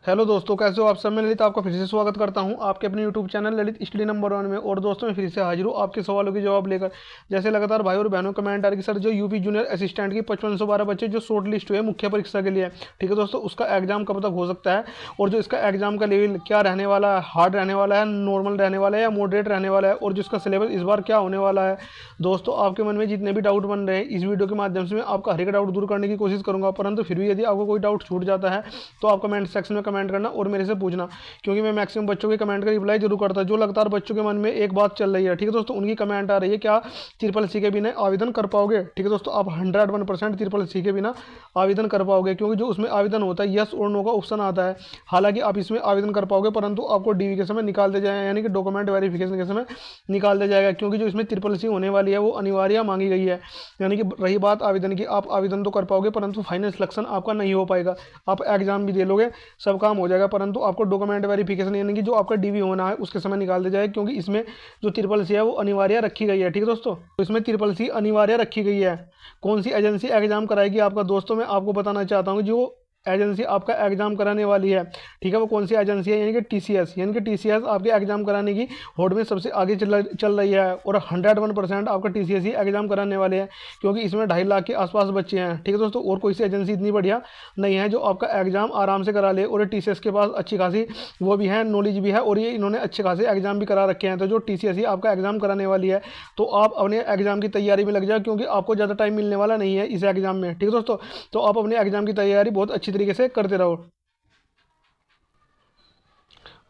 Hello दोस्तों, कैसे हो आप सब। मैं ललित आपका फिर से स्वागत करता हूं आपके अपने YouTube channel Lalit study number 1 में। और दोस्तों मैं फिर से हाजिर हूं आपके सवालों के जवाब लेकर। जैसे लगातार भाई और बहनों कमेंट आ रही कि सर जो यूपी जूनियर असिस्टेंट की 5512 बच्चे जो शॉर्ट लिस्ट हुए मुख्य परीक्षा के लिए, ठीक है दोस्तों, उसका एग्जाम कब तक हो सकता है और जो इसका एग्जाम का लेवल क्या रहने वाला है, हार्ड रहने वाला है, नॉर्मल रहने वाला है या मॉडरेट रहने वाला है, और जो इसका सिलेबस इस बार क्या होने वाला है। दोस्तों आपके मन में जितने भी डाउट बन रहे हैं इस वीडियो के माध्यम से मैं आपका हर एक डाउट दूर करने की कोशिश करूंगा, परंतु फिर भी यदि आपको कोई डाउट छूट जाता है तो आप कमेंट सेक्शन में कमेंट करना और मेरे से पूछना, क्योंकि मैं मैक्सिमम बच्चों के कमेंट का रिप्लाई जरूर करता हूं। जो लगातार बच्चों के मन में एक बात चल रही है, ठीक है दोस्तों, उनकी कमेंट आ रही है क्या ट्रिपल सी के बिना आवेदन कर पाओगे। ठीक है दोस्तों, आप 101% ट्रिपल सी के बिना आवेदन कर पाओगे, क्योंकि जो उसमें आवेदन होता है यस और नो का ऑप्शन आता है। हालांकि आप इसमें आवेदन कर पाओगे, परंतु आपको डीवी के समय निकाल दिया जाएगा, यानी कि डॉक्यूमेंट वेरिफिकेशन के समय निकाल दिया जाएगा, क्योंकि जो इसमें ट्रिपल सी होने वाली है वो अनिवार्य मांगी गई है। यानी कि रही बात आवेदन की, आप आवेदन तो कर पाओगे परंतु फाइनल सिलेक्शन आपका नहीं हो पाएगा। आप एग्जाम भी दे लोगे, सब काम हो जाएगा, परंतु आपको डॉक्यूमेंट वेरिफिकेशन यानी कि जो आपका डीवी होना है उसके समय निकाल दिया जाएगा, क्योंकि इसमें जो ट्रिपल सी है वो अनिवार्य रखी गई है। ठीक है दोस्तों, तो इसमें ट्रिपल सी अनिवार्य रखी गई है। कौन सी एजेंसी एग्जाम कराएगी आपका, दोस्तों मैं आपको बताना चाहता हूँ जो एजेंसी आपका एग्जाम कराने वाली है, ठीक है, वो कौन सी एजेंसी है, यानी कि टीसीएस। यानी कि टीसीएस आपके एग्जाम कराने की होड़ में सबसे आगे चल रही है, और 101% आपका टीसीएस ही एग्जाम कराने वाले हैं, क्योंकि इसमें 2.5 लाख के आसपास बच्चे हैं। ठीक है दोस्तों, और कोई सी एजेंसी इतनी बढ़िया नहीं है जो आपका एग्जाम आराम से करा ले, और टीसीएस के पास अच्छी खासी वो भी है, नॉलेज भी है, और ये इन्होंने अच्छे खासे एग्जाम भी करा रखे हैं। तो जो टीसीएस ही आपका एग्जाम कराने वाली है, तो आप अपने एग्जाम की तैयारी में लग जाए, क्योंकि आपको ज़्यादा टाइम मिलने वाला नहीं है इस एग्जाम में। ठीक है दोस्तों, तो आप अपने एग्जाम की तैयारी बहुत अच्छी तरीके से करते रहो।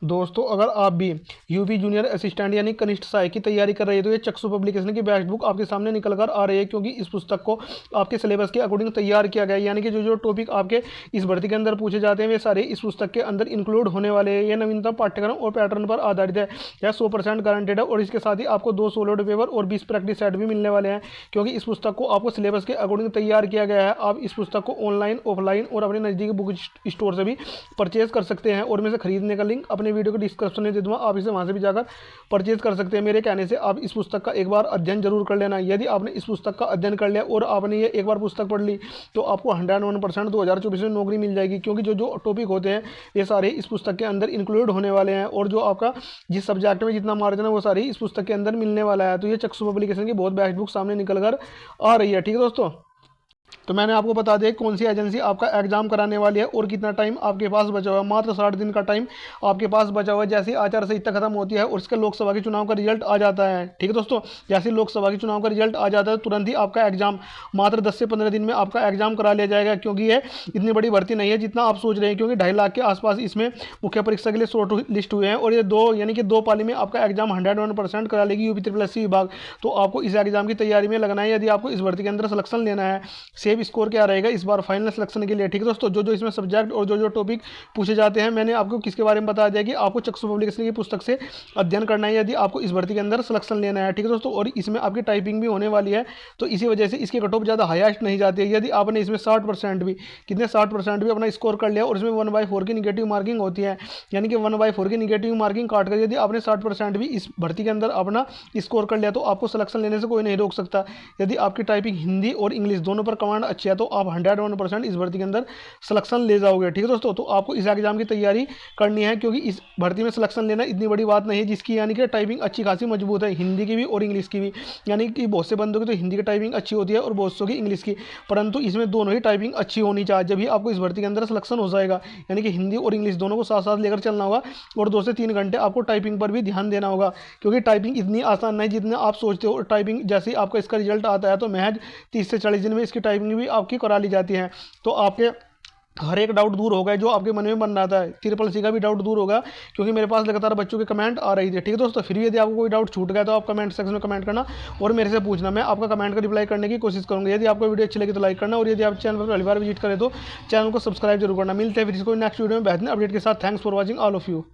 दोस्तों अगर आप भी यूपी जूनियर असिस्टेंट यानी कनिष्ठ सहायक की तैयारी कर रहे हैं तो ये चक्षु पब्लिकेशन की बैच बुक आपके सामने निकल कर आ रही है, क्योंकि इस पुस्तक को आपके सिलेबस के अकॉर्डिंग तैयार किया गया है। यानी कि जो जो टॉपिक आपके इस भर्ती के अंदर पूछे जाते हैं वे सारे इस पुस्तक के अंदर इंक्लूड होने वाले हैं। ये नवीनतम पाठ्यक्रम और पैटर्न पर आधारित है, यह 100% गारंटेड है, और इसके साथ ही आपको 2 सोलोड पेपर और 20 प्रैक्टिस सेट भी मिलने वाले हैं, क्योंकि इस पुस्तक को आपको सिलेबस के अकॉर्डिंग तैयार किया गया है। आप इस पुस्तक को ऑनलाइन ऑफलाइन और अपने नज़दीकी बुक स्टोर से भी परचेज कर सकते हैं, और मैं से खरीदने का लिंक अपने वीडियो के डिस्क्रिप्शन दे दूंगा, आप इसे वहां से भी जाकर परचेज कर सकते हैं। मेरे कहने से आप इस पुस्तक का एक बार अध्ययन जरूर कर लेना। यदि आपने इस पुस्तक का अध्ययन कर लिया और आपने ये एक बार पुस्तक पढ़ ली तो आपको 101% 2024 में नौकरी मिल जाएगी, क्योंकि जो जो टॉपिक होते हैं ये सारे इस पुस्तक के अंदर इंक्लूड होने वाले हैं, और जो आपका जिस सब्जेक्ट में जितना मार्जिन है वो सारी इस पुस्तक के अंदर मिलने वाला है। तो ये चक्षु पब्लिकेशन की बहुत बेस्ट बुक सामने निकल कर आ रही है। ठीक है दोस्तों, तो मैंने आपको बता दिया कौन सी एजेंसी आपका एग्जाम कराने वाली है और कितना टाइम आपके पास बचा हुआ है। मात्र 60 दिन का टाइम आपके पास बचा हुआ है। जैसे आचार संहिता खत्म होती है और इसका लोकसभा के चुनाव का रिजल्ट आ जाता है, ठीक है दोस्तों, जैसे लोकसभा के चुनाव का रिजल्ट आ जाता है तुरंत ही आपका एग्जाम मात्र 10 से 15 दिन में आपका एग्जाम करा लिया जाएगा, क्योंकि ये इतनी बड़ी भर्ती नहीं है जितना आप सोच रहे हैं, क्योंकि 2.5 लाख के आसपास इसमें मुख्य परीक्षा के लिए शॉर्ट लिस्ट हुए हैं, और ये यानी कि 2 पाली में आपका एग्जाम 101% करा लेगी यूपी ट्रिपल एससी विभाग। तो आपको इस एग्जाम की तैयारी में लगना है यदि आपको इस भर्ती के अंदर सिलेक्शन लेना है। सेव स्कोर क्या रहेगा इस बार फाइनल सिलेक्शन के लिए। ठीक है दोस्तों, जो जो इसमें सब्जेक्ट और जो जो टॉपिक पूछे जाते हैं मैंने आपको किसके बारे में बता दिया कि आपको चक्षु पब्लिकेशन की पुस्तक से अध्ययन करना है यदि आपको इस भर्ती के अंदर सिलेक्शन लेना है। ठीक है दोस्तों, और इसमें आपकी टाइपिंग भी होने वाली है, तो इसी वजह से इसकी कट ऑफ ज़्यादा हाईएस्ट नहीं जाती है। यदि आपने इसमें 60% भी 60% भी अपना स्कोर कर लिया, और इसमें 1/4 की निगेटिव मार्किंग होती है, यानी कि 1/4 की निगेटिव मार्किंग काट कर यदि आपने 60% भी इस भर्ती के अंदर अपना स्कोर कर लिया तो आपको सिलेक्शन लेने से कोई नहीं रोक सकता। यदि आपकी टाइपिंग हिंदी और इंग्लिश दोनों पर कमांड अच्छी है तो आप 101% इस भर्ती के अंदर सिलेक्शन ले जाओगे। ठीक है दोस्तों, तो आपको इस एग्जाम की तैयारी करनी है, क्योंकि इस भर्ती में सिलेक्शन लेना इतनी बड़ी बात नहीं है, जिसकी यानी कि टाइपिंग अच्छी खासी मजबूत है, हिंदी की भी और इंग्लिश की भी। यानी कि बहुत से बंदों की तो हिंदी की टाइपिंग अच्छी होती है और बहुत सौ की इंग्लिश की, परंतु इसमें दोनों ही टाइपिंग अच्छी होनी चाहिए, जब भी आपको इस भर्ती के अंदर सिलेक्शन हो जाएगा। यानी कि हिंदी और इंग्लिश दोनों को साथ साथ लेकर चलना होगा, और 2 से 3 घंटे आपको टाइपिंग पर भी ध्यान देना होगा, क्योंकि टाइपिंग इतनी आसान नहीं जितना आप सोचते हो। टाइपिंग जैसे ही आपका इसका रिजल्ट आता है तो महज 30 से 40 दिन में इसकी टाइपिंग भी आपकी करा ली जाती है। तो आपके हर एक डाउट दूर होगा जो आपके मन में बन रहा था। ट्रिपल सी का भी डाउट दूर होगा, क्योंकि मेरे पास लगातार बच्चों के कमेंट आ रही थी। ठीक है दोस्तों, फिर भी यदि आपको कोई डाउट छूट गया तो आप कमेंट सेक्शन में कमेंट करना और मेरे से पूछना, मैं आपका कमेंट का रिप्लाई करने की कोशिश करूंगा। यदि आपको वीडियो अच्छी लगी तो लाइक करना, और यदि आप चैनल पर पहली बार विजिट करें तो चैनल को सब्सक्राइब जरूर करना। मिलते हैं फिर इसको नेक्स्ट वीडियो में बेहतरीन अपडेट के साथ। Thanks for watching all of you.